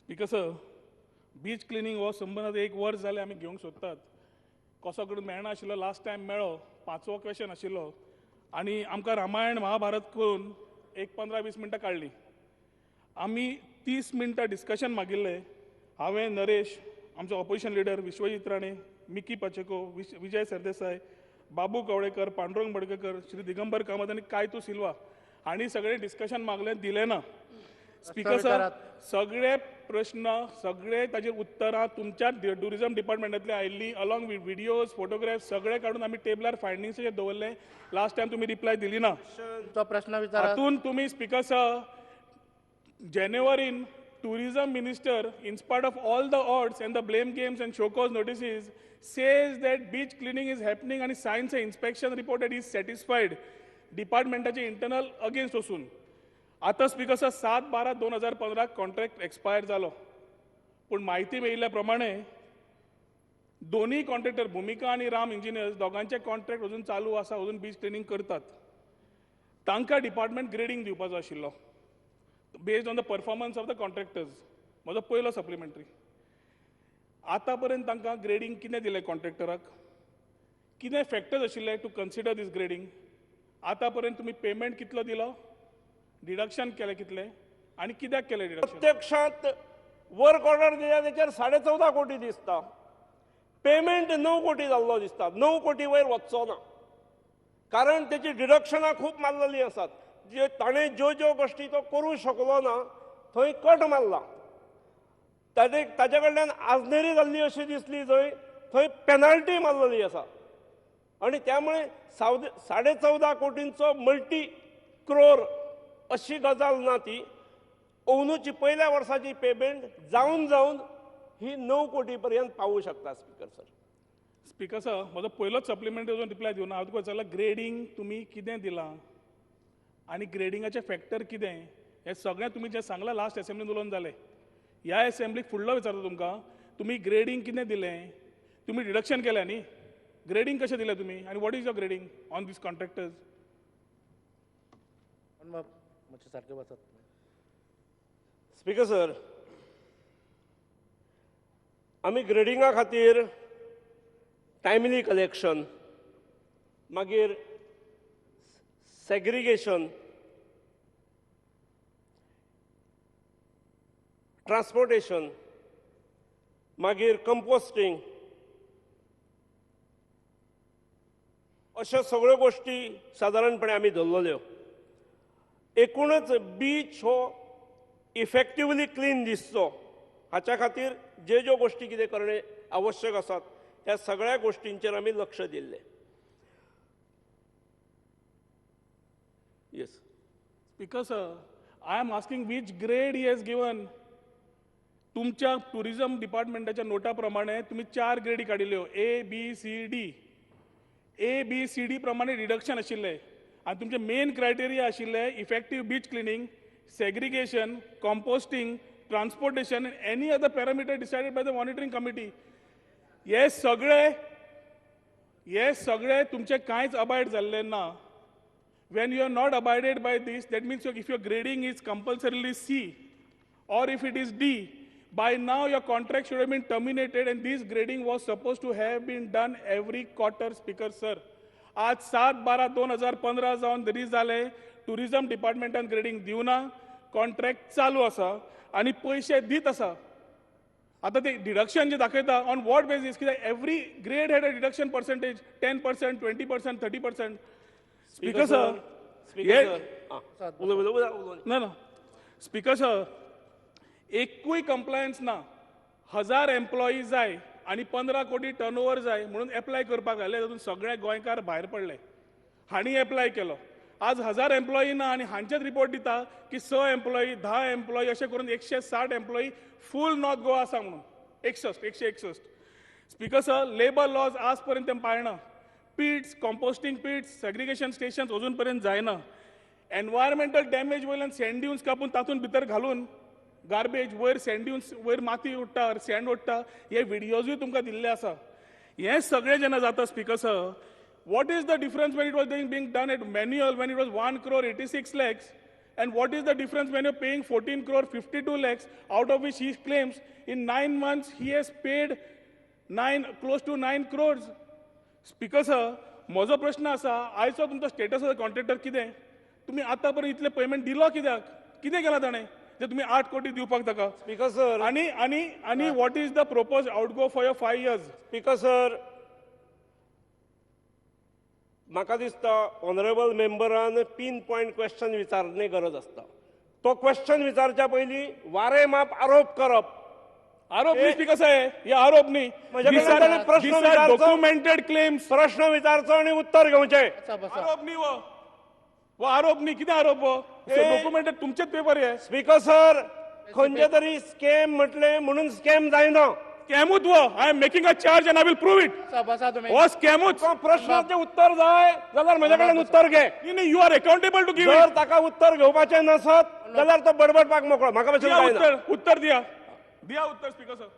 Speaker sir, beach cleaning हो संबंद एक वर्स जालें आमी घेवंक सोदतात. कसो करून मेळना आशिल्लो, लास्ट टायम मेळ्ळो, 5वो क्वेश्चन आशिल्लो आनी आमकां रामायण महाभारत करून एक 15-20 मिनटां काडली. आमी 30 मिनटां डिस्कशन मागिल्लें. हांवें, नरेश, आमचो ऑपोजिशन लिडर विश्वजीत राणे, मिकी पाचेको, विजय सरदेसाय, बाबू कवळेकर, पांडुरंग मडकयकर, श्री दिगंबर कामत आनी कायतू सिल्वा हांणी सगळें डिस्कशन मागलें, दिलें ना. स्पीकर सर, सगळे प्रश्न, सगळे ताजेर उतरां तुमच्या टुरिझम डिपार्टमेंटांतली आयिल्ली अलॉंग विथ व्हिडियोज, फोटोग्राफ्स सगळे काडून आमी टेबलार फायंडिंग्साचेर दवरले. लास्ट टायम तुम्ही रिप्लाय दिली ना. तो प्रश्न विचारा. हातून तुम्ही स्पीकर सर, जानेवारीन tourism minister, in spite of all the odds and the blame games and show cause notices, says that beach cleaning is happening and signs an inspection report that he is satisfied. डिपार्टमेंटाचे internal against वचून आता speaker sir 7/12/2015 contract expire जालो. पण माहिती मेळिल्ल्या प्रमाणे दोन्ही contractor भूमिका आणि राम इंजिनियर्स दोगांचे कॉन्ट्रॅक्ट अजून चालू आसा, अजून बीच क्लिनिंग करतात. तांकां डिपार्टमेंट ग्रेडिंग दिवपाचो आशिल्लो based on the performance of the contractors. म्हजो पयलो सप्लिमेंटरी. आतां पर्यंत तांकां ग्रेडिंग कितें दिलें कॉन्ट्रॅक्टराक? कितें फॅक्टर्स आशिल्ले टू कन्सिडर दीस ग्रेडिंग? आतां पर्यंत तुमी पेमेंट कितलो दिलो, डिडक्शन केलें कितलें आनी कित्याक केलें डिडक्शन? प्रत्यक्षात वर्क ऑर्डर दिल्या ताचेर 14.5 कोटी दिसता. पेमेंट 9 कोटी जाल्लो दिसता. 9 कोटी वयर वचचो ना, कारण तेची डिडक्शनां खूब मारलेलीं आसात. जे ताणें ज्यो गोश्टी तो करूं शकलो ना थंय कट मारला. ताजे कडल्यान आजनेरी जाल्ली अशी दिसली थंय पेनाल्टी मारलेली आसा. आणि त्यामुळे 14.5 कोटींचो मल्टी क्रोर अशी गजाल ना ती. अंदूची पहिल्या वर्साची पेमेंट जावन ही 9 कोटी पर्यंत पावू शकता. स्पीकर सर, स्पीकर सर, म्हजो पयलोच सप्लिमेंटरी अजून रिप्लाय दिवना. हांव तुका विचारला ग्रेडिंग तुमी कितें दिलां आनी ग्रेडिंगाचे फॅक्टर कितें हें सगळें तुमी जें सांगलां लास्ट असेंब्लीन उलोवन जालें. ह्या असेंब्लीक फुडलो विचारता तुमकां, तुमी ग्रेडिंग कितें दिलें? तुमी डिडक्शन केलें न्ही, ग्रेडिंग कशें दिलें तुमी आनी what is your grading on these contractors? म्हणजे सारके वचत. स्पीकर सर, आमी ग्रेडिंगा खातीर टायमली कलेक्शन, मागीर सेग्रिगेशन, ट्रान्सपोर्टेशन, मागीर कंपोस्टिंग अश्यो सगळ्यो गोश्टी सादारणपणे आमी धरलेल्यो. एकूणच बीच हो इफेक्टिवली क्लीन दिसचो हाच्या खातीर ज्यो गोश्टी कितें करणे आवश्यक आसात ह्या सगळ्या गोश्टींचेर आमी लक्ष दिल्लें. Yes speaker sir, I am asking which grade he has given. तुमच्या टुरिझम डिपार्टमेंटाच्या नोटा प्रमाणे तुम्ही 4 ग्रेडी काडिल्ल्यो, ABCD. ABCD प्रमाणे डिडक्शन आशिल्ले आनी तुमचे मेन क्रायटेरिया आशिल्ले effective beach cleaning, segregation, composting, transportation end any other parameter decided by the monitoring committee. हे सगळे तुमचे कांयच अबायड जाल्ले ना. When you are not abided by this, that means if your grading is compulsorily C or if it is D, by now your contract should have been terminated and this grading was supposed to have been done every quarter. Speaker sir, आज 7/12/2015 जावन release जाले. Tourism डिपार्टमेंटान grading दिवना, contract चालू आसा आनी पयशे दीत आसा. आता ते डिडक्शन जे दाखयता ऑन वॉट बेसिस? कित्याक every grade had a deduction percentage 10%, 20%, 30%. Speaker sir, ना स्पीकर सर, एकूय कंप्लायन्स ना. 1000 एम्प्लॉई जाय आनी 15 कोटी टर्नओवर जाय म्हणून एप्लाय करपाक घाले. तातूंत सगळे गोंयकार भायर पडले. हांणी एप्लाय केलो. आज 1000 एम्प्लॉई ना आनी हांचेच रिपोर्ट दिता की 6 एम्प्लॉई, 10 एम्प्लॉई अशें करून 160 एम्प्लॉई फूल नॉर्थ गोवा आसा म्हणून. 161. स्पीकर सर, लेबर लॉज आज पर्यंत तें पाळना. पिट्स, कॉम्पोस्टिंग पिट्स, सेग्रिगेशन स्टेशन्स अजूनपर्यंत जायना. एनवायरमेंटल डॅमेज वयल्यान सँड ड्यून्स कापून तातूंत भितर घालून गार्बेज वयर सँड ड्यून्स वयर माती उडटा, सँड उडटा. हे व्हिडियोजूय तुमकां दिल्ले आसा. हे सगळें जेन्ना जाता speaker sir, what is the difference when it was being done at manual when it was 1 crore 86 lakhs And what is the difference when you're paying 14 crore 52 lakhs, out of which he claims in 9 months he has paid close to 9 crores. Speaker sir, म्हजो प्रश्न असा, आयचो तुमचो status contractor कितें? तुम्ही आतापर्यंत इतले payment दिलो कित्याक? कितें केला ताणें जे तुम्ही 8 कोटी दिवपाक ताका? स्पीकर सर, आणि what is the proposed outgo for your 5 years? Speaker sir, म्हाका दिसता ऑनरेबल मेंबरान पिन पॉयंट क्वेश्चन विचारणे गरज आसता. तो क्वेश्चन विचारच्या पयलीं वारे माप आरोप करप. आरोप नाही स्पीकर साहेब, हे आरोप नाही. माझ्याकडे त्याने प्रश्न विचारचो. Documented claims. प्रश्न विचारचो आणि उत्तर घेवचे. बसा बसा. आरोप नाही वो आरोप नाही. किती आरोप वो? डॉक्युमेंटेड तुमचेच पेपर आहे. स्पीकर सर, खंयचे तरी स्कॅम म्हटले म्हणून स्कॅम जायना. स्कॅमूच वो. I am making a charge and I will prove it. बसा बसा तुम्ही. वो स्कॅमूच. तो प्रश्नाचे उत्तर जाय जाल्यार म्हज्याकडे उत्तर घे. नाही, you are accountable to give जर ताका उत्तर घेवपाचें नसत जाल्यार तो बडबडपाक मोकळो. म्हाका इट. पासून काय ना. उत्तर दिया उत्तर, स्पीकर सर.